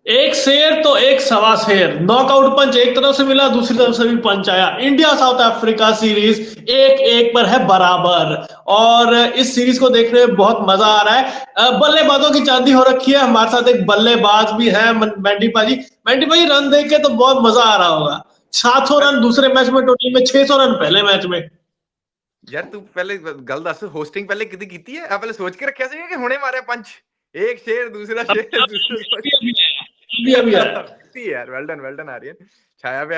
एक शेर तो एक सवा शेर, नॉकआउट पंच एक तरफ से मिला, दूसरी तरफ से भी पंच आया। इंडिया साउथ अफ्रीका सीरीज एक एक पर है बराबर, और इस सीरीज को देखने में बहुत मजा आ रहा है। बल्लेबाजों की चांदी हो रखी है। हमारे साथ एक बल्लेबाज भी है, मैंडी पाजी। मैंडी पाजी, रन देख के तो बहुत मजा आ रहा होगा। 700 यार रन दूसरे मैच में, टोटल में 600 रन पहले मैच में। यार तू पहले गल दस, होस्टिंग पहले कितनी की है? आप पहले सोच के रखा ਸੀ कि हुणे मारे पंच, एक शेर दूसरा शेर दूसरा अभी पंच। अभी आया, अभी अभी आया। कितनी यार, वेल डन आर्यन, छाया पे।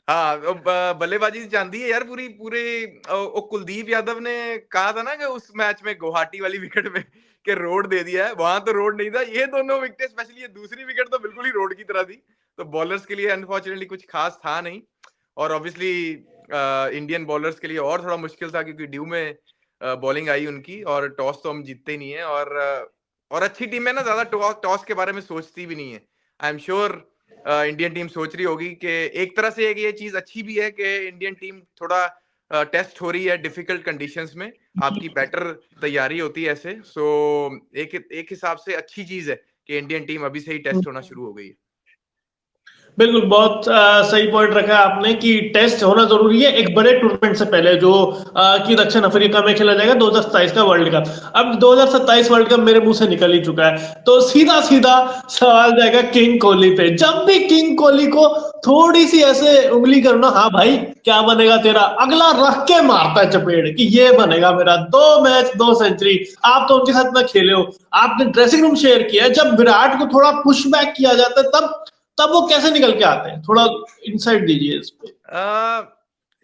हाँ, बल्लेबाजी चाहती है यार पूरी पूरे। वो कुलदीप यादव ने कहा था ना कि उस मैच में गुवाहाटी वाली विकेट में कि रोड दे दिया है, वहां तो रोड नहीं था। ये दोनों विकेट, स्पेशली ये दूसरी विकेट तो बिल्कुल ही रोड की तरह थी। तो बॉलर्स के लिए अनफॉर्चुनेटली कुछ खास था नहीं। और ऑब्वियसली इंडियन बॉलर्स के लिए और थोड़ा मुश्किल था, क्योंकि ड्यू में बॉलिंग आई उनकी, और टॉस तो हम जीतते नहीं है। और अच्छी टीम है ना, ज्यादा टॉस के बारे में सोचती भी नहीं है। I am sure Indian team सोच रही होगी कि एक तरह से ये चीज अच्छी भी है कि इंडियन टीम थोड़ा टेस्ट हो रही है डिफिकल्ट कंडीशंस में। आपकी बेटर तैयारी होती है ऐसे। सो एक एक हिसाब से अच्छी चीज है कि इंडियन टीम अभी से ही टेस्ट होना शुरू हो गई है। बिल्कुल, बहुत सही पॉइंट रखा है आपने कि टेस्ट होना जरूरी है एक बड़े टूर्नामेंट से पहले, जो कि दक्षिण अफ्रीका में खेला जाएगा 2027 का वर्ल्ड कप। अब 2027 वर्ल्ड कप मेरे मुंह से निकल ही चुका है, तो सीधा सीधा सवाल जाएगा किंग कोहली पे। जब भी किंग कोहली को थोड़ी सी ऐसे उंगली करो ना, हाँ भाई क्या बनेगा तेरा, अगला रख के मारता है चपेड़ कि ये बनेगा मेरा। 2 मैच 2 सेंचुरी। आप तो उनके साथ ना खेले हो, आपने ड्रेसिंग रूम शेयर किया है। जब विराट को थोड़ा पुश बैक किया जाता है, तब तब वो कैसे निकल के आते हैं, थोड़ा इंसाइट दीजिए इस पे।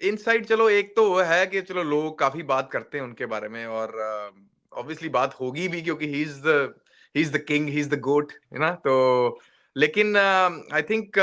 इनसाइड, चलो एक तो वो है कि चलो लोग काफी बात करते हैं उनके बारे में, और ऑब्वियसली बात होगी भी, क्योंकि he is the king, he is the GOAT, है ना। तो लेकिन आई थिंक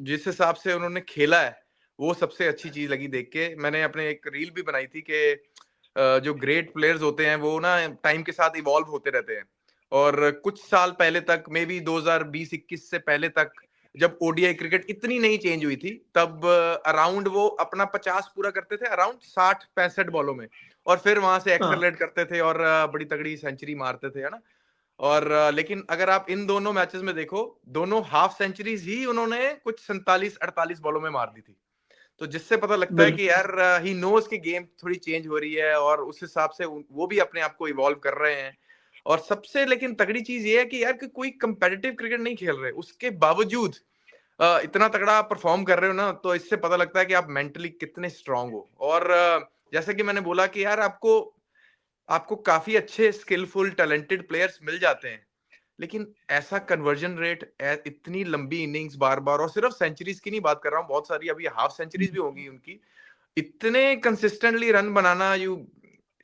जिस हिसाब से उन्होंने खेला है, वो सबसे अच्छी चीज लगी देख के। मैंने अपने एक रील भी बनाई थी कि जो ग्रेट प्लेयर्स होते हैं वो ना टाइम के साथ इवॉल्व होते रहते हैं। और कुछ साल पहले तक, मे बी 2020-21 से पहले तक, जब ओडीआई क्रिकेट इतनी नहीं चेंज हुई थी, तब अराउंड वो अपना 50 पूरा करते थे, अराउंड 60-65 बॉलों में। और फिर वहां से हाँ एक्सेलरेट करते थे और बड़ी तगड़ी सेंचुरी मारते थे, है ना। और लेकिन अगर आप इन दोनों मैचेस में देखो, दोनों हाफ सेंचुरीज ही उन्होंने कुछ 47-48 बॉलों में मार दी थी। तो जिससे पता लगता है कि बिल्कुल। यार ही नोज की गेम थोड़ी चेंज हो रही है, और उस हिसाब से वो भी अपने आप को इवॉल्व कर रहे हैं। और सबसे लेकिन तगड़ी चीज ये है कि यार कि कोई कंपेटिटिव क्रिकेट नहीं खेल रहे, उसके बावजूद इतना तगड़ा परफॉर्म कर रहे हो ना, तो इससे पता लगता है कि आप मेंटली कितने स्ट्रांग हो। और जैसे कि मैंने बोला कि यार आपको आपको काफी अच्छे स्किलफुल टैलेंटेड प्लेयर्स मिल जाते हैं, लेकिन ऐसा कन्वर्जन रेट, इतनी लंबी इनिंग्स बार बार, और सिर्फ सेंचुरीज की नहीं बात कर रहा हूँ, बहुत सारी अभी हाफ सेंचुरीज भी होंगी उनकी, इतने कंसिस्टेंटली रन बनाना, you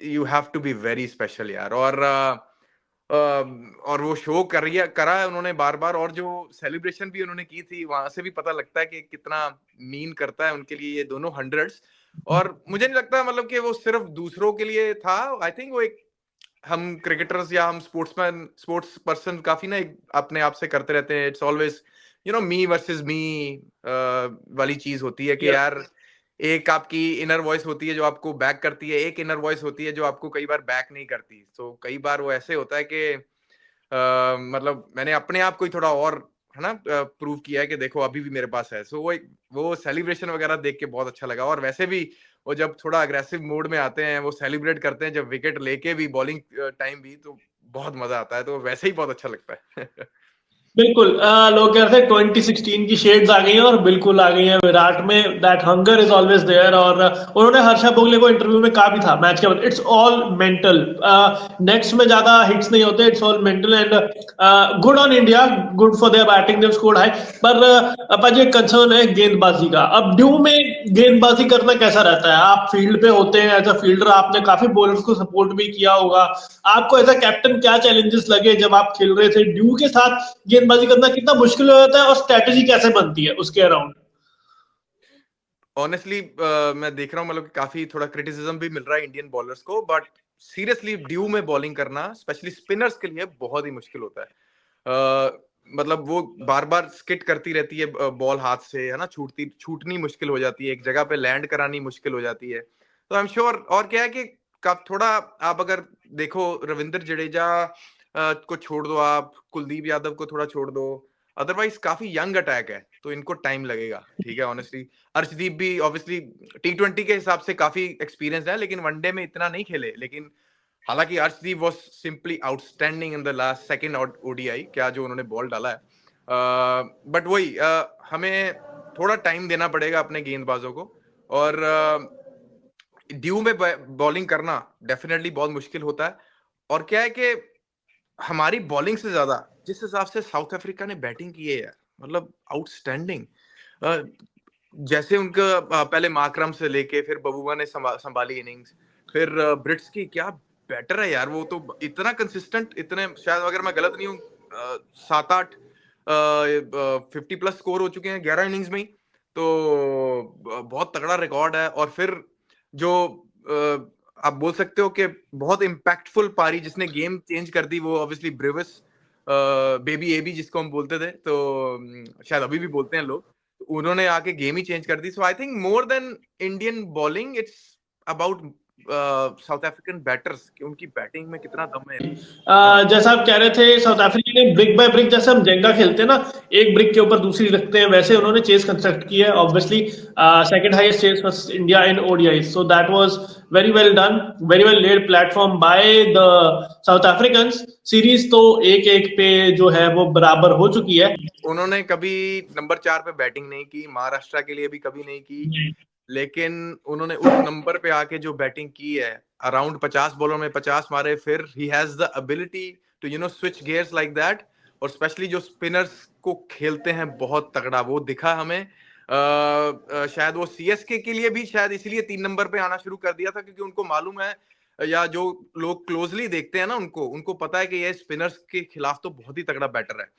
you have to be very special यार। और वो शो करा है उन्होंने बार बार, और जो सेलिब्रेशन भी उन्होंने की थी, वहां से भी पता लगता है कि कितना मीन करता है उनके लिए ये दोनों हंड्रेड्स। और मुझे नहीं लगता मतलब कि वो सिर्फ दूसरों के लिए था। आई थिंक वो एक, हम क्रिकेटर्स या हम स्पोर्ट्समैन, स्पोर्ट्स पर्सन काफी ना एक अपने आप से करते रहते हैं, इट्स ऑलवेज मी वर्सेस मी वाली चीज होती है कि या यार एक आपकी इनर वॉइस होती है जो आपको बैक करती है, एक इनर वॉइस होती है जो आपको कई बार बैक नहीं करती। तो कई बार वो ऐसे होता है कि मतलब मैंने अपने आप को ही थोड़ा और, है ना, प्रूव किया है कि देखो अभी भी मेरे पास है। सो वो सेलिब्रेशन वगैरह देख के बहुत अच्छा लगा। और वैसे भी वो जब थोड़ा अग्रेसिव मोड में आते हैं, वो सेलिब्रेट करते हैं जब विकेट लेके भी, बॉलिंग टाइम भी, तो बहुत मजा आता है। तो वैसे ही बहुत अच्छा लगता है। बिल्कुल। लोग कह रहे थे 2016 की शेड्स आ गई हैं, और बिल्कुल आ गई हैं विराट में। That hunger is always there. और उन्होंने हर्षा भोगले को इंटरव्यू में कहा भी था मैच के बाद, इट्स ऑल मेंटल। नेट्स में ज्यादा हिट्स नहीं होते, it's all mental. And good on India, good for their batting, they've scored high. पर अपाजी एक कंसर्न है गेंदबाजी का। अब ड्यू में गेंदबाजी करना कैसा रहता है? आप फील्ड पे होते हैं एज अ फील्डर, आपने काफी बॉलर्स को सपोर्ट भी किया होगा। आपको एज अ कैप्टन क्या चैलेंजेस लगे जब आप खेल रहे थे ड्यू के साथ? गेंदबाजी करना कितना मुश्किल हो जाता है, और स्ट्रेटेजी कैसे बनती है उसके अराउंड? ऑनेस्टली मैं देख रहा हूँ मतलब काफी थोड़ा क्रिटिसिज्म भी मिल रहा है इंडियन बॉलर्स को, बट सीरियसली ड्यू में बॉलिंग करना स्पेशली स्पिनर्स के लिए बहुत ही मुश्किल होता है। मतलब वो बार बार स्किट करती रहती है बॉल हाथ से, है ना, छूटनी मुश्किल हो जाती है, एक जगह पे लैंड करानी मुश्किल हो जाती है। तो आई एम श्योर। और क्या है कि थोड़ा आप अगर देखो, रविंद्र जडेजा को छोड़ दो, आप कुलदीप यादव को थोड़ा छोड़ दो, अदरवाइज काफी यंग अटैक है, तो इनको टाइम लगेगा, ठीक है ऑनेस्टली। अर्शदीप भी ऑब्वियसली T20 के हिसाब से काफी एक्सपीरियंस है, लेकिन वनडे में इतना नहीं खेले। लेकिन हालांकि Arshdeep was simply outstanding in the last second ODI, क्या जो उन्होंने बॉल डाला है। बट वही हमें थोड़ा टाइम देना पड़ेगा अपने गेंदबाजों को, और ड्यू में बॉलिंग करना डेफिनेटली बहुत मुश्किल होता है। और क्या है कि हमारी बॉलिंग से ज्यादा जिस हिसाब से साउथ अफ्रीका ने बैटिंग की है यार, मतलब आउटस्टैंडिंग। जैसे उनका पहले माकरम से लेके फिर बबूआ ने संभाली इनिंग्स, फिर ब्रिट्स की क्या बैटर है यार, वो तो इतना कंसिस्टेंट, इतने शायद अगर मैं गलत नहीं हूँ 7-8 50+ स्कोर हो चुके हैं 11 इनिंग्स में ही, तो बहुत तगड़ा रिकॉर्ड है। और फिर जो आप बोल सकते हो कि बहुत इम्पैक्टफुल पारी जिसने गेम चेंज कर दी, वो ऑब्वियसली ब्रेविस, बेबी एबी जिसको हम बोलते थे, तो शायद अभी भी बोलते हैं लोग, उन्होंने आके गेम ही चेंज कर दी। So I think more than Indian bowling, it's about South African batters कि उनकी बैटिंग में कितना दम है। जैसा आप कह रहे थे, साउथ अफ्रीका ने ब्रिक बाय ब्रिक, जैसे हम जेंगा खेलते हैं ना, एक ब्रिक के ऊपर दूसरी रखते हैं, वैसे उन्होंने चेस कंस्ट्रक्ट की है। Obviously second highest chase for India in ODI, so that was very well done, very well led platform by the South African. Series तो 1-1 पे जो है वो बराबर हो चुकी है। उन्होंने कभी नंबर 4 पे बैटिंग नहीं की, महाराष्ट्र के लिए भी कभी नहीं की, लेकिन उन्होंने उस नंबर पे आके जो बैटिंग की है, अराउंड 50 बॉलों में 50 मारे, फिर he has the ability to switch gears like that. और स्पेशली जो स्पिनर्स को खेलते हैं बहुत तगड़ा, वो दिखा हमें। शायद वो सीएसके के लिए भी शायद इसलिए 3 नंबर पे आना शुरू कर दिया था, क्योंकि उनको मालूम है, या जो लोग क्लोजली देखते हैं ना, उनको उनको पता है कि ये स्पिनर्स के खिलाफ तो बहुत ही तगड़ा बैटर है।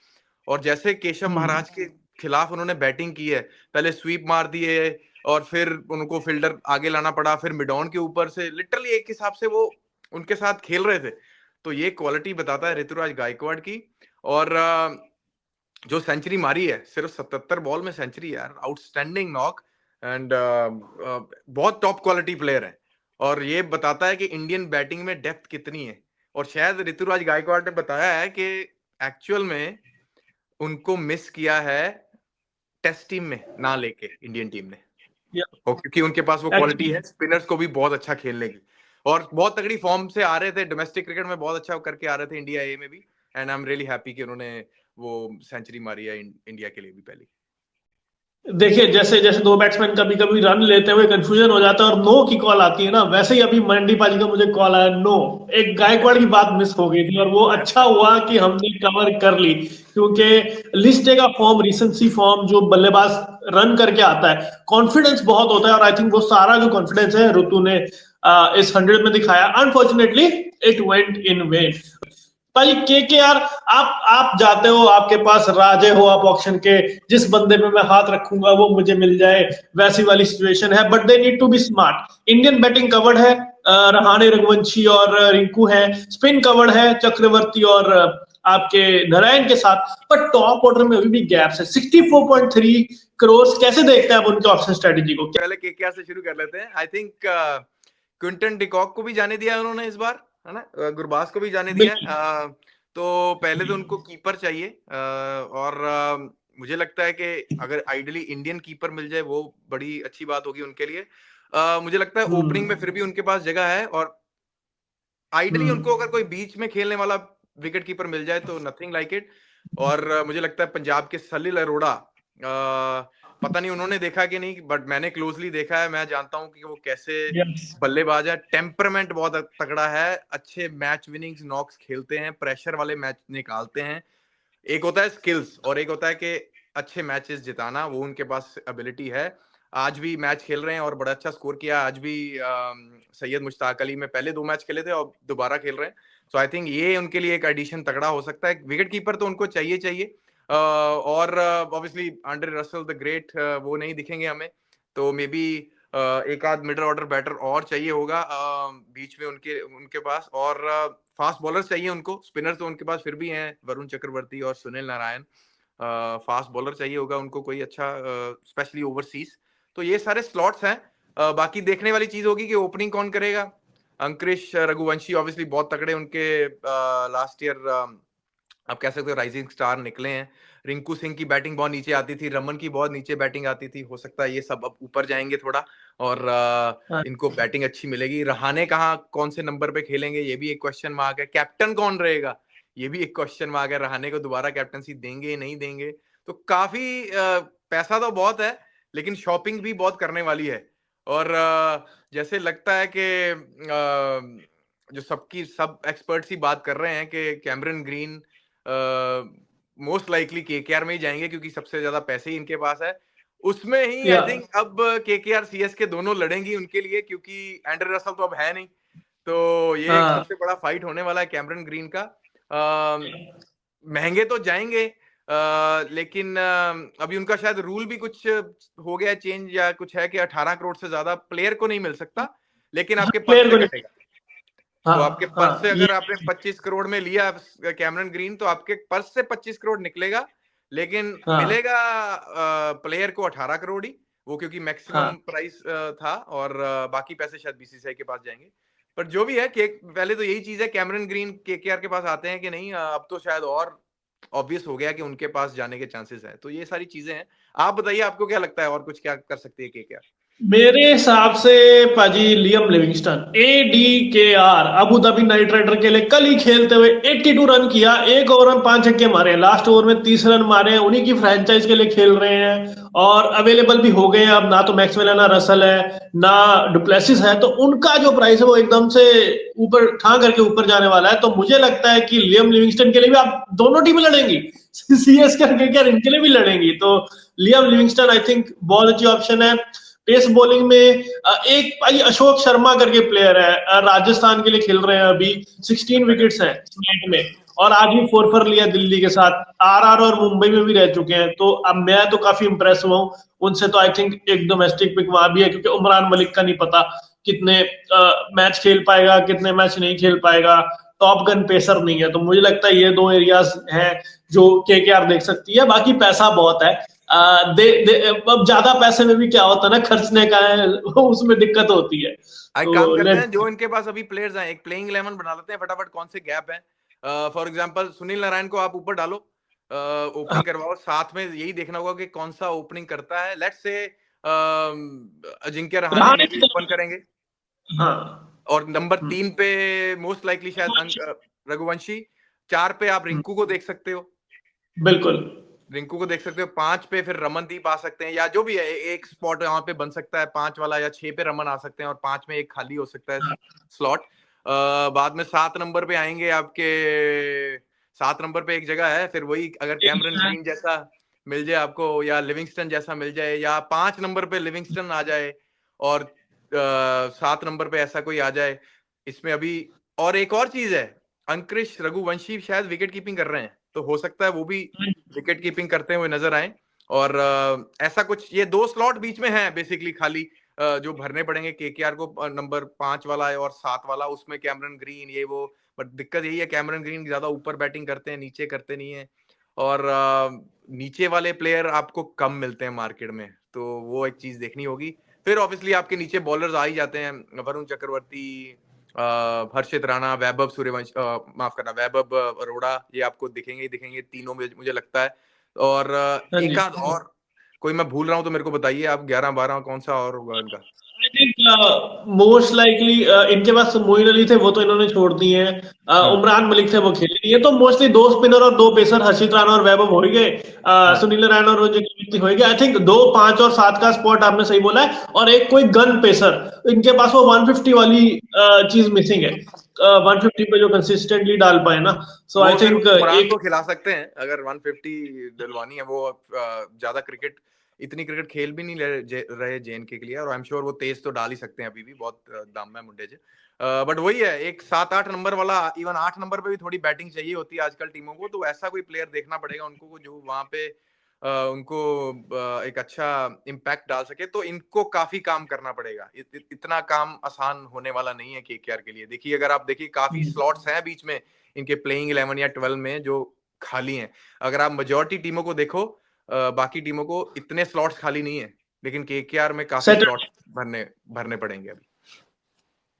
और जैसे केशव महाराज के खिलाफ उन्होंने बैटिंग की है, पहले स्वीप मार दिए और फिर उनको फील्डर आगे लाना पड़ा, फिर मिडॉन के ऊपर से लिटरली एक हिसाब से वो उनके साथ खेल रहे थे। तो ये क्वालिटी बताता है ऋतुराज गायकवाड़ की। और जो सेंचुरी मारी है, सिर्फ 77 बॉल में सेंचुरी यार, आउटस्टैंडिंग नॉक। एंड बहुत टॉप क्वालिटी प्लेयर है, और ये बताता है कि इंडियन बैटिंग में डेप्थ कितनी है। और शायद ऋतुराज गायकवाड़ ने बताया है कि एक्चुअल में उनको मिस किया है टेस्ट टीम में ना लेके इंडियन टीम ने, और क्योंकि उनके पास वो क्वालिटी है स्पिनर्स को भी बहुत अच्छा खेलने की, और बहुत तगड़ी फॉर्म से आ रहे थे, डोमेस्टिक क्रिकेट में बहुत अच्छा करके आ रहे थे इंडिया ए में भी। And I am really happy कि उन्होंने वो सेंचुरी मारी है इंडिया के लिए भी पहली। देखिए, जैसे जैसे दो बैट्समैन कभी कभी रन लेते हुए कंफ्यूजन हो जाता है और नो की कॉल आती है ना, वैसे ही अभी मंडी पाजी का मुझे कॉल आया नो। एक गायकवाड़ की बात मिस हो गई थी, और वो अच्छा हुआ कि हमने कवर कर ली, क्योंकि लिस्ट का फॉर्म, रिसेंसी फॉर्म, जो बल्लेबाज रन करके आता है, कॉन्फिडेंस बहुत होता है। और आई थिंक वो सारा जो कॉन्फिडेंस है ऋतु ने इस 100 में दिखाया। Unfortunately it went in when. भाई के यार, आप जाते हो, आपके पास राजे हो आप ऑक्शन के, जिस बंदे पे मैं हाथ रखूंगा वो मुझे मिल जाए, वैसी वाली सिचुएशन है। But they need to be smart. Indian batting covered है, रहाणे, रघुवंशी और रिंकू है। स्पिन कवर्ड है चक्रवर्ती और आपके नारायण के साथ। पर टॉप ऑर्डर में अभी भी गैप्स है। 64.3 करोड़, कैसे देखते हैं आप उनके ऑप्शन स्ट्रेटेजी को? पहले केकेआर से शुरू कर लेते हैं। आई थिंक क्विंटन डिकॉक को भी जाने दिया है उन्होंने इस बार, है ना, गुरबाज को भी जाने दिया है। तो पहले तो उनको कीपर चाहिए, और मुझे लगता है कि अगर आइडियली इंडियन कीपर मिल जाए वो बड़ी अच्छी बात होगी उनके लिए। मुझे लगता है ओपनिंग में फिर भी उनके पास जगह है, और आइडियली उनको अगर कोई बीच में खेलने वाला विकेट कीपर मिल जाए तो नथिंग लाइक इट। और मुझे लगता है पंजाब के सलील अरोड़ा, पता नहीं उन्होंने देखा कि नहीं, बट मैंने क्लोजली देखा है, मैं जानता हूं कि वो कैसे बल्लेबाज है। टेम्परामेंट बहुत तगड़ा है, अच्छे मैच विनिंग नॉक्स खेलते हैं, प्रेशर वाले मैच निकालते हैं। एक होता है स्किल्स और एक होता है कि अच्छे मैचेस जिताना, वो उनके पास एबिलिटी है। आज भी मैच खेल रहे हैं और बड़ा अच्छा स्कोर किया। आज भी सैयद मुश्ताक अली में पहले 2 मैच खेले थे और दोबारा खेल रहे हैं। सो आई थिंक ये उनके लिए एक एडिशन तगड़ा हो सकता है। विकेट कीपर तो उनको चाहिए चाहिए, और obviously Andre Russell the great वो नहीं दिखेंगे हमें, तो मे बी एक आध मिडल ऑर्डर बैटर और चाहिए होगा बीच में उनके उनके पास। और फास्ट बॉलर चाहिए उनको। स्पिनर तो उनके पास फिर भी हैं, वरुण चक्रवर्ती और सुनील नारायण। फास्ट बॉलर चाहिए होगा उनको कोई अच्छा, स्पेशली ओवरसीज। तो ये सारे स्लॉट्स हैं। बाकी देखने वाली चीज होगी कि ओपनिंग कौन करेगा। अंकुरिश रघुवंशी ऑब्वियसली बहुत तगड़े, उनके लास्ट ईयर आप कह सकते हो राइजिंग स्टार निकले हैं। रिंकू सिंह की बैटिंग बहुत नीचे आती थी, रमन की बहुत नीचे बैटिंग आती थी, हो सकता है ये सब अब ऊपर जाएंगे थोड़ा और हाँ इनको बैटिंग अच्छी मिलेगी। रहाणे कहाँ कौन से नंबर पे खेलेंगे ये भी एक क्वेश्चन मार्क है। कैप्टन कौन रहेगा ये भी एक क्वेश्चन मार्क है, रहाणे को दोबारा कैप्टनसी देंगे नहीं देंगे। तो काफी पैसा तो बहुत है लेकिन शॉपिंग भी बहुत करने वाली है। और जैसे लगता है कि जो सबकी सब एक्सपर्ट्स ही बात कर रहे हैं कि Cameron green most likely KKR में ही जाएंगे क्योंकि सबसे ज्यादा पैसे ही इनके पास है। उसमें ही आई या थिंक अब केकेआर सीएसके दोनों लड़ेंगी उनके लिए, क्योंकि एंड्रे रसल तो अब है नहीं। तो ये एक हाँ सबसे बड़ा फाइट होने वाला है कैमरन ग्रीन का। महंगे तो जाएंगे लेकिन अभी उनका शायद रूल भी कुछ हो गया चेंज या कुछ है कि 18 करोड़ से ज्यादा प्लेयर को नहीं मिल सकता, लेकिन आपके पर्स प्लेयर से को नहीं। कटेगा। तो आपके हाँ पर्स से हाँ ये अगर आपने 25 करोड़ में लिया कैमरन ग्रीन तो आपके पर्स से 25 करोड़ निकलेगा, लेकिन हाँ मिलेगा प्लेयर को 18 करोड़ ही, वो क्योंकि मैक्सिमम हाँ प्राइस था और बाकी पैसे शायद बीसीसीआई के पास जाएंगे। पर जो भी है पहले तो यही चीज है, कैमरन ग्रीन केकेआर के पास आते हैं कि नहीं, अब तो शायद और ऑब्वियस हो गया कि उनके पास जाने के चांसेस है। तो ये सारी चीजें हैं। आप बताइए आपको क्या लगता है और कुछ क्या कर सकती है केकेआर? मेरे हिसाब से पाजी Liam Livingstone ADKR Abu Dhabi Knight Rider के लिए कल ही खेलते हुए 82 रन किया, एक ओवर में 5 छक्के मारे, लास्ट ओवर में 30 रन मारे, उन्हीं की फ्रेंचाइज के लिए खेल रहे हैं और अवेलेबल भी हो गए हैं। अब ना तो मैक्सवेल है, ना रसल है, ना डुप्लेसिस है, तो उनका जो प्राइस है वो एकदम से ऊपर ठां करके ऊपर जाने वाला है। तो मुझे लगता है कि लियम लिविंगस्टन के लिए भी आप दोनों टीमें लड़ेंगी, CSK के इनके लिए भी लड़ेंगी। तो लियम लिविंगस्टन आई थिंक बहुत अच्छी ऑप्शन है। पेस बॉलिंग में एक भाई अशोक शर्मा करके प्लेयर है, राजस्थान के लिए खेल रहे हैं अभी, 16 अच्छा विकेट्स हैं स्टेट में और आज भी 4 पर लिया दिल्ली के साथ, RR और मुंबई में भी रह चुके हैं। तो अब मैं तो काफी इंप्रेस हुआ हूं उनसे। तो आई थिंक एक डोमेस्टिक पिक वहां भी है, क्योंकि उमरान मलिक का नहीं पता कितने मैच खेल पाएगा, कितने मैच नहीं खेल पाएगा, टॉप गन पेसर नहीं है। तो मुझे लगता है ये दो एरियाज हैं जो केकेआर देख सकती है। बाकी पैसा बहुत है, अब ज्यादा पैसे में भी क्या होता है ना, खर्चने का है उसमें दिक्कत होती है। एक तो काम करते हैं, लेट जो इनके पास अभी प्लेयर्स हैं एक प्लेइंग 11 बना लेते हैं फटाफट, कौन से गैप हैं। फॉर एग्जांपल सुनील नारायण को आप ऊपर डालो, ओपनिंग करवाओ, साथ में यही देखना होगा कि कौन सा ओपनिंग करता है। लेट्स से अजिंक्य रहाणे रहाणे में भी ओपन करेंगे हाँ और नंबर 3 पे मोस्ट लाइकली शायद रघुवंशी। 4 पे आप रिंकू को देख सकते हो, बिल्कुल। रिंकू को देख सकते हो। 5 पे फिर रमनदीप आ सकते हैं, या जो भी है एक स्पॉट यहाँ पे बन सकता है 5 वाला, या 6 पे रमन आ सकते हैं और 5 में एक खाली हो सकता है स्लॉट। बाद में 7 नंबर पे आएंगे आपके, 7 नंबर पे एक जगह है फिर वही, अगर कैमरन ग्रीन जैसा मिल जाए आपको या लिविंगस्टन जैसा मिल जाए, या 5 नंबर पे लिविंगस्टन आ जाए और 7 नंबर पे ऐसा कोई आ जाए इसमें अभी। और एक और चीज है, अंकृश रघुवंशी शायद विकेट कीपिंग कर रहे हैं, तो हो सकता है वो भी विकेट कीपिंग करते हुए नजर आए। और ऐसा कुछ ये 2 स्लॉट बीच में है बेसिकली खाली, जो भरने पड़ेंगे केकेआर को, नंबर 5 वाला है और 7 वाला, उसमें कैमरन ग्रीन ये वो। बट दिक्कत यही है कैमरन ग्रीन ज्यादा ऊपर बैटिंग करते हैं, नीचे करते नहीं है, और नीचे वाले प्लेयर आपको कम मिलते हैं मार्केट में, तो वो एक चीज देखनी होगी। फिर ऑब्वियसली आपके नीचे बॉलर्स आ ही जाते हैं, वरुण चक्रवर्ती, हर्षित राणा, वैभव सूर्यवंशी, माफ करना वैभव अरोड़ा, ये आपको दिखेंगे ही दिखेंगे तीनों में मुझे लगता है। और हाँ एक जी। आध और कोई मैं भूल रहा हूं तो मेरे को बताइए आप, 11-12 कौन सा और होगा इनका? आई थिंक मोस्ट लाइकली इनके पास मोइन अली थे, वो तो इन्होंने छोड़ दिए हैं। हम्म उमरान मलिक थे, वो खेले नहीं है। तो मोस्टली 2 स्पिनर और 2 पेसर, हर्षित राणा और वैभव हो ही गए, हम्म सुनील नारायण और रोजर कीर्ति हो ही गए। आई थिंक 2, 5 और 7 का स्पॉट आपने सही बोला है, और एक कोई गन पेसर इनके पास, वो 150 वाली चीज मिसिंग है, 150 पे जो कंसिस्टेंटली डाल पाए ना। सो आई वो फिर थिंक उमरान एक को खिला सकते हैं अगर 150 दिलवानी है। वो ज्यादा क्रिकेट, इतनी क्रिकेट खेल भी नहीं रहे जेएनके के लिए, और आई एम श्योर वो तेज तो डाल ही सकते हैं, अभी भी बहुत दम है मुंडे से। बट वही है, एक 7-8 नंबर वाला, इवन 8 नंबर पे भी थोड़ी बैटिंग चाहिए होती है आजकल टीमों को, तो ऐसा कोई प्लेयर देखना पड़ेगा उनको जो वहां पे उनको एक अच्छा इम्पैक्ट डाल सके। तो इनको काफी काम करना पड़ेगा, इतना काम आसान होने वाला नहीं है केकेआर के लिए। देखिए अगर आप देखिए काफी स्लॉट्स हैं बीच में इनके प्लेइंग 11 या 12 में जो खाली हैं। अगर आप मेजोरिटी टीमों को देखो, बाकी टीमों को इतने स्लॉट्स खाली नहीं है, लेकिन केकेआर में काफी सेट स्लॉट्स भरने भरने पड़ेंगे अभी।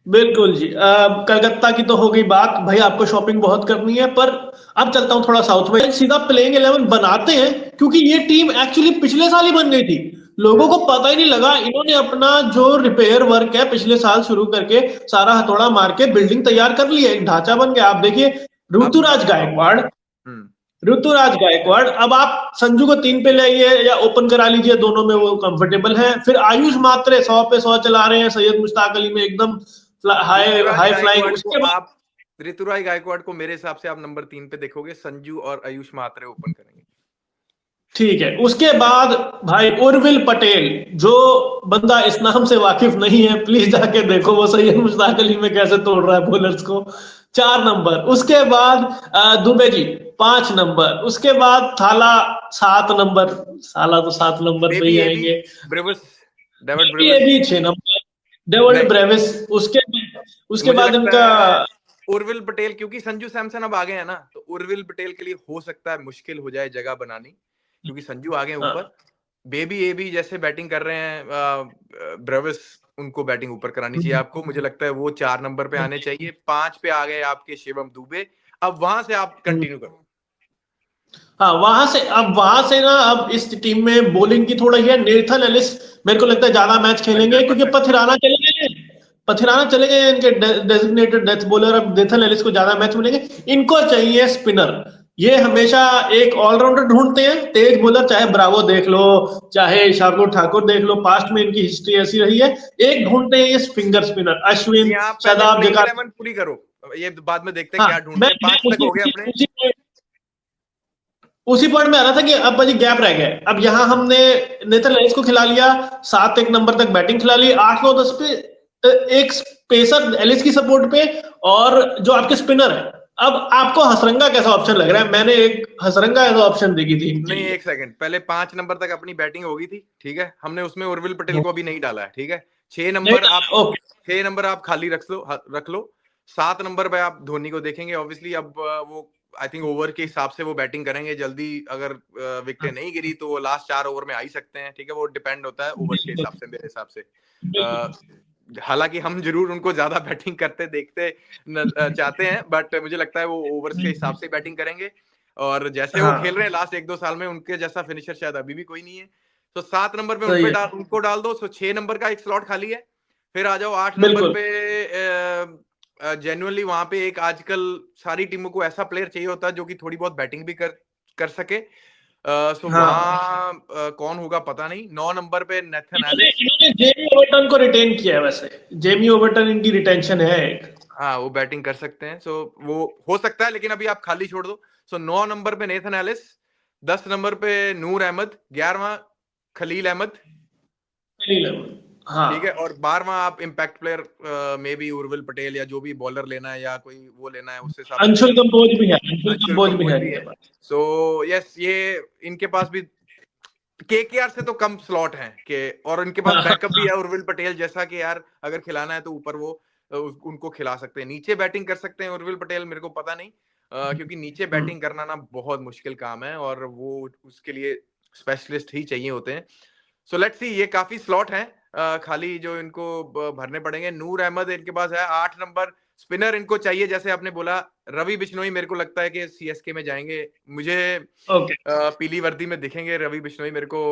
बिल्कुल जी। कलकत्ता की तो हो गई बात, भाई आपको शॉपिंग बहुत करनी है, पर अब चलता हूँ थोड़ा साउथ में। सीधा प्लेइंग 11 बनाते हैं, क्योंकि ये टीम एक्चुअली पिछले साल ही बन गई थी। लोगों को पता ही नहीं लगा, इन्होंने अपना जो रिपेयर वर्क है पिछले साल शुरू करके सारा हथौड़ा मार के बिल्डिंग तैयार कर ली है, एक ढांचा बन गया। आप देखिए, अब मैं ऋतुराज बताऊं। गायकवाड़, हम्म। ऋतुराज गायकवाड़, अब आप संजू को 3 पे ले आइए या ओपन करा लीजिए, दोनों में वो कंफर्टेबल है। फिर आयुष मात्रे 100 पे 100 चला रहे हैं, सैयद मुश्ताक अली में एकदम high Ruturaj high flying. Gaikwad को उसके बाद आप ऋतुराज गायकवाड़ को मेरे हिसाब से आप नंबर 3 पे देखोगे, संजू और आयुष मात्रे ओपन करेंगे। ठीक है, उसके बाद भाई उर्विल पटेल, जो बंदा इस नाम से वाकिफ नहीं है प्लीज जाके देखो, वो सैयद मुश्ताक अली में कैसे तोड़ रहा है बॉलर्स को। 4 नंबर। उसके बाद दुबे जी 5 नंबर। उसके बाद थाला 7 नंबर। साला तो 7 नंबर पे बेबी ही ए बी, आएंगे। ब्रेवस, डेविड ये ब्रेवस। भी 6 नंबर। डेविड नहीं, ब्रेविस। उसके उसके मुझे बाद लगता इनका है उर्विल पटेल, क्योंकि संजू सैमसन अब आ गए हैं ना, तो उर्विल पटेल के लिए हो सकता है मुश्किल हो जाए जगह बनानी, क्योंकि संजू आ गए हैं ऊपर। हाँ, बेबी ए बी जैसे बैटिंग कर रहे हैं ब्रेविस, उनको बैटिंग ऊपर करानी चाहिए आपको। मुझे लगता है वो 4 नंबर पे आने चाहिए। 5 पे आ गए आपके शिवम दुबे। अब वहां से आप कंटिन्यू करो। हाँ, वहां से ना, अब इस टीम में बॉलिंग की थोड़ा ये नेथन एलिस मेरे को लगता है ज्यादा मैच खेलेंगे, हंड्रेड क्योंकि परसेंट पथिराना चले गए इनके डेजिग्नेटेड डेथ बॉलर। अब नेथन एलिस को ज्यादा मैच मिलेंगे। इनको चाहिए स्पिनर। ये हमेशा एक ऑलराउंडर ढूंढते हैं, तेज बॉलर, चाहे ब्रावो देख लो, चाहे शार्दुल ठाकुर देख लो, पास्ट में इनकी हिस्ट्री ऐसी रही है। एक ढूंढते हैं ये फिंगर स्पिनर, जी। अश्विन, आप पहले शादाब, प्लेइंग जकार्ता। 11 पूरी करो, ये बाद में देखते हैं हाँ, क्या मैं ढूंढते हैं। मैं 5 तक उसी हो गए उसी अपने। उसी उसी पॉइंट में आ रहा था कि अब भाई गैप रह गया है। अब यहाँ हमने नेदरलैंड्स को खिला लिया, 7-1 नंबर तक बैटिंग खिला ली, 8-9-10 पे एक पेसर एलिस की सपोर्ट पे, और जो आपके स्पिनर है। अब आपको हसरंगा कैसा ऑप्शन लग रहा है? मैंने एक हसरंगा ऐसा ऑप्शन देखी थी इनके नहीं, लिए। एक सेकंड, पहले 5 नंबर तक अपनी बैटिंग होगी थी, ठीक है। हमने उसमें उर्विल पटेल को अभी नहीं डाला है, ठीक है। छह नहीं नंबर आप डाला, ओके। 6 नंबर आप खाली रख लो। 7 नंबर पे आप धोनी को देखेंगे ऑब्वियसली। अब वो आई थिंक ओवर के हिसाब से वो बैटिंग करेंगे जल्दी। अगर विकेटें नहीं गिरी तो वो लास्ट 4 ओवर में आ ही सकते हैं, ठीक है। वो डिपेंड होता है ओवर्स के बिल्कुल हिसाब से, मेरे हिसाब से। बिल्कुल। हालांकि हम जरूर उनको ज्यादा बैटिंग करते देखते चाहते हैं, बट मुझे लगता है वो ओवर्स के हिसाब से बैटिंग करेंगे। और जैसे वो खेल रहे हाँ, हैं लास्ट 1-2 साल में, उनके जैसा फिनिशर शायद अभी भी कोई नहीं है। तो 7 नंबर पे सही है। उनको डाल दो। 6 नंबर का एक स्लॉट खाली है। फिर आ जाओ 8 नंबर बिल्कुल। पे। जेन्युइनली वहां पे एक आजकल सारी टीमों को ऐसा प्लेयर चाहिए होता है जो कि थोड़ी बहुत बैटिंग भी कर कर सके। सो हाँ, वहां कौन होगा पता नहीं। 9 नंबर पे नेथन इन्होंने एलिस। इन्होंने जेमी ओवर्टन को रिटेन किया है वैसे। जेमी ओवर्टन इनकी रिटेंशन है एक। हाँ, वो बैटिंग कर सकते हैं, सो वो हो सकता है, लेकिन अभी आप खाली छोड़ दो। सो 9 नंबर पे नेथन एलिस, 10 नंबर पे नूर अहमद, 11वां खलील अहमद, ठीक है। हाँ, और 12वां आप impact player may be Urvil Patel, या जो भी बॉलर लेना है या कोई वो लेना है, उस हिसाब से अंशुल देख लो। कंबोज भी है, अंशुल अंशुल कंबोज भी कंबोज है भी इनके है। पास। सो यस, ये इनके पास भी केकेआर से तो कम स्लॉट हैं के, और इनके पास हाँ, हाँ, बैकअप भी हाँ, है उर्विल पटेल जैसा, कि यार अगर खिलाना है तो ऊपर वो उनको खिला सकते हैं। नीचे बैटिंग कर सकते हैं उर्विल पटेल, मेरे को पता नहीं। क्योंकि नीचे हम्म, बैटिंग करना ना बहुत मुश्किल काम है, और वो उसके लिए स्पेशलिस्ट ही चाहिए होते हैं। सो लेट्स सी, ये काफी स्लॉट हैं खाली जो इनको भरने पड़ेंगे। नूर अहमद इनके पास है 8 नंबर। स्पिनर इनको चाहिए, जैसे आपने बोला, रवि बिश्नोई मेरे को लगता है कि सीएसके में जाएंगे। मुझे ओके। पीली वर्दी में दिखेंगे रवि बिश्नोई मेरे को।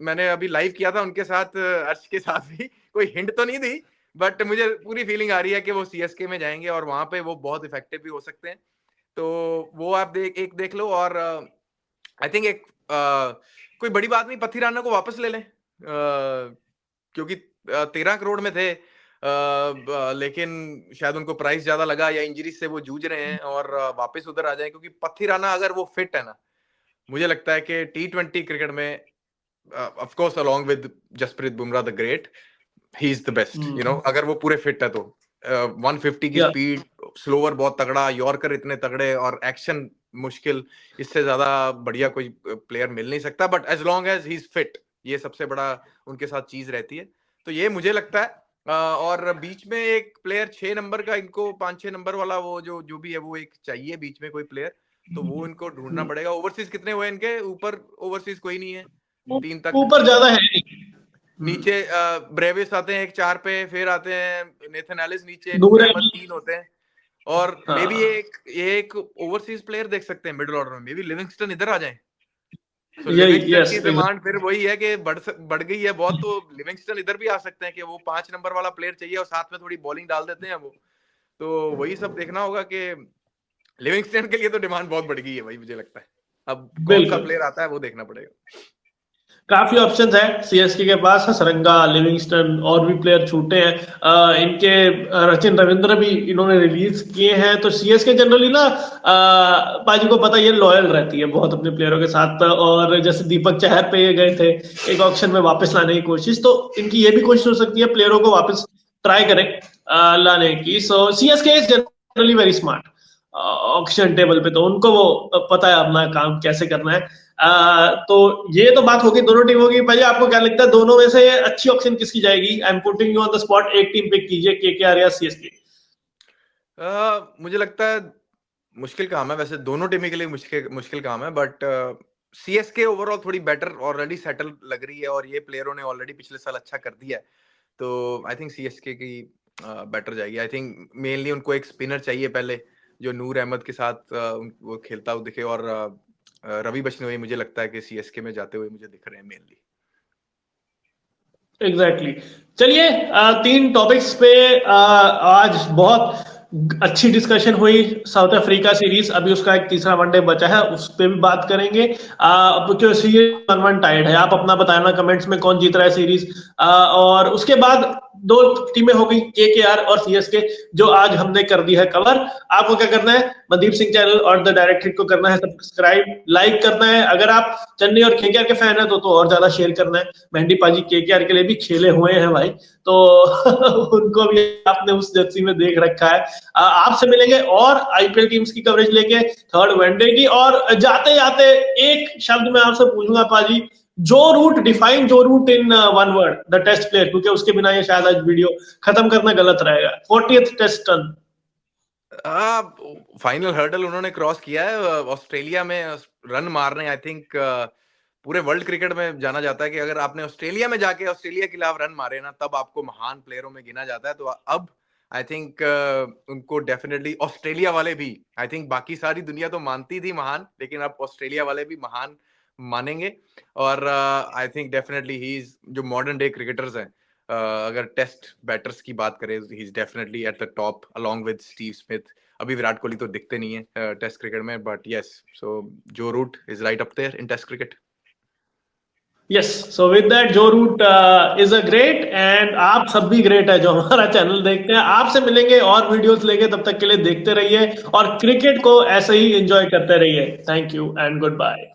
मैंने अभी लाइव किया था उनके साथ, अर्श के साथ भी। कोई हिंट तो नहीं दी, बट मुझे पूरी फीलिंग आ रही है कि वो सीएसके में जाएंगे और वहां पे वो बहुत इफेक्टिव भी हो सकते हैं। तो वो आप देख लो। और आई थिंक एक कोई बड़ी बात नहीं, पथिराना को वापस ले लें। क्योंकि 13 करोड़ में थे। लेकिन शायद उनको प्राइस ज्यादा लगा, या इंजरी से वो जूझ रहे हैं, और वापस उधर आ जाए, क्योंकि पथिराना अगर वो फिट है ना, मुझे लगता है कि T20 क्रिकेट में, of course along with Jasprit Bumrah the great, he is the best, hmm, अगर वो पूरे फिट है तो। 150 की या स्पीड, स्लोवर बहुत तगड़ा, यॉर्कर इतने तगड़े, और एक्शन मुश्किल, इससे ज्यादा बढ़िया कोई प्लेयर मिल नहीं सकता। But as long as he is fit, ये सबसे बड़ा उनके साथ चीज रहती है। तो ये मुझे लगता है। और बीच में एक प्लेयर 6 नंबर का, इनको 5-6 नंबर वाला, वो जो जो भी है, वो एक चाहिए बीच में कोई प्लेयर। तो वो इनको ढूंढना पड़ेगा। ओवरसीज कितने हुए इनके ऊपर? ओवरसीज कोई नहीं है 3 तक। ऊपर ज्यादा है नहीं। नीचे ब्रेविस आते हैं एक 4 पे, फिर आते हैं नेथन एलिस नीचे, नूर नूर अहमद अहमद। 3 होते हैं। और मे बी हाँ, ये एक ओवरसीज प्लेयर देख सकते हैं मिडिल ऑर्डर में, मे बी लिविंगस्टन इधर आ जाए। तो यही, लिविंगस्टन यस, की डिमांड फिर वही है कि बढ़ गई है बहुत, तो लिविंगस्टन इधर भी आ सकते हैं कि वो 5 नंबर वाला प्लेयर चाहिए और साथ में थोड़ी बॉलिंग डाल देते हैं वो। तो वही सब देखना होगा कि लिविंगस्टन के लिए तो डिमांड बहुत बढ़ गई है भाई, मुझे लगता है। अब कौन सा बिल्कुल। प्लेयर आता है वो देखना पड़ेगा। काफी ऑप्शंस है सीएसके के पास, सरंगा, लिविंगस्टन, और भी प्लेयर छूटे हैं। इनके सचिन रविंद्र भी इन्होंने रिलीज किए हैं। तो सीएसके जनरली ना, पाजी को पता, ये लॉयल रहती है बहुत अपने प्लेयरों के साथ। और जैसे दीपक चहर पे ये गए थे एक ऑक्शन में वापस लाने की कोशिश, तो इनकी ये भी कोशिश हो सकती है प्लेयरों को वापस ट्राई करें लाने की। So CSK is generally very smart auction table पे, तो उनको वो पता है अपना काम कैसे करना है। तो ये तो बात होगी दोनों टीमों की। भाई आपको क्या लगता है दोनों में से अच्छी ऑप्शन किसकी जाएगी? I am putting you on the spot, एक टीम पिक कीजिए, केकेआर या सीएसके। मुझे लगता है मुश्किल काम है वैसे, दोनों टीम के लिए मुश्किल मुश्किल काम है, बट सीएसके ओवरऑल थोड़ी बेटर ऑलरेडी सेटल लग रही है और ये प्लेयरों ने ऑलरेडी पिछले साल अच्छा कर दिया है। तो आई थिंक सीएसके की बेटर जाएगी। आई थिंक मेनली उनको एक स्पिनर चाहिए पहले, जो नूर अहमद के साथ वो खेलता हुआ दिखे, और रवि बिश्नोई मुझे लगता है कि सीएसके में जाते हुए मुझे दिख रहे हैं मेनली। Exactly exactly. चलिए, 3 टॉपिक्स पे आज बहुत अच्छी डिस्कशन हुई। साउथ अफ्रीका सीरीज, अभी उसका एक तीसरा वनडे बचा है, उस पर भी बात करेंगे। क्यों सीरीज 1-1 टाइड है, आप अपना बताना कमेंट्स में कौन जीत रहा है सीरीज। और उसके बाद 2 टीमें हो गई, केकेआर और सीएसके, जो आज हमने कर दी है कवर। आपको क्या करना है? मनदीप सिंह चैनल और द डायरेक्ट हिट को करना है सब्सक्राइब, लाइक करना है। अगर आप चेन्नई और केकेआर के फैन है तो और ज्यादा शेयर करना है। मेहंदी पाजी केकेआर के लिए भी खेले हुए हैं भाई, तो उनको भी आपने उस जर्सी में देख रखा है। आपसे मिलेंगे और आईपीएल टीम्स की कवरेज लेके, थर्ड वनडे की। और जाते जाते एक शब्द मैं आपसे पूछूंगा पाजी, जो रूट डिफाइन, जो Root in 1 word, the test player, क्योंकि उसके बिना ये शायद आज वीडियो खत्म करना गलत रहेगा। 40th test turn. Final hurdle उन्होंने क्रॉस किया है ऑस्ट्रेलिया में, रन मारने। आई थिंक पूरे वर्ल्ड क्रिकेट में जाना जाता है कि अगर आपने ऑस्ट्रेलिया में जाके ऑस्ट्रेलिया के खिलाफ रन मारे ना, तब आपको महान प्लेयरों में गिना जाता है। तो अब आई थिंक उनको डेफिनेटली ऑस्ट्रेलिया वाले भी, आई थिंक बाकी सारी दुनिया तो मानती थी महान, लेकिन अब ऑस्ट्रेलिया वाले भी महान मानेंगे। और I think definitely he is, जो मॉडर्न डे क्रिकेटर्स हैं, अगर टेस्ट बैटर्स की बात करें, he is definitely at the top along with Steve Smith. अभी विराट कोहली तो दिखते नहीं है टेस्ट क्रिकेट में, but yes, so Joe Root is right up there in test cricket. Yes, so with that Joe Root is a great, and आप सब भी great है जो हमारा चैनल देखते हैं। आपसे मिलेंगे और वीडियोस लेके, तब तक के लिए देखते रहिए और क्रिकेट को ऐसे ही एंजॉय करते रहिए। Thank you and good bye.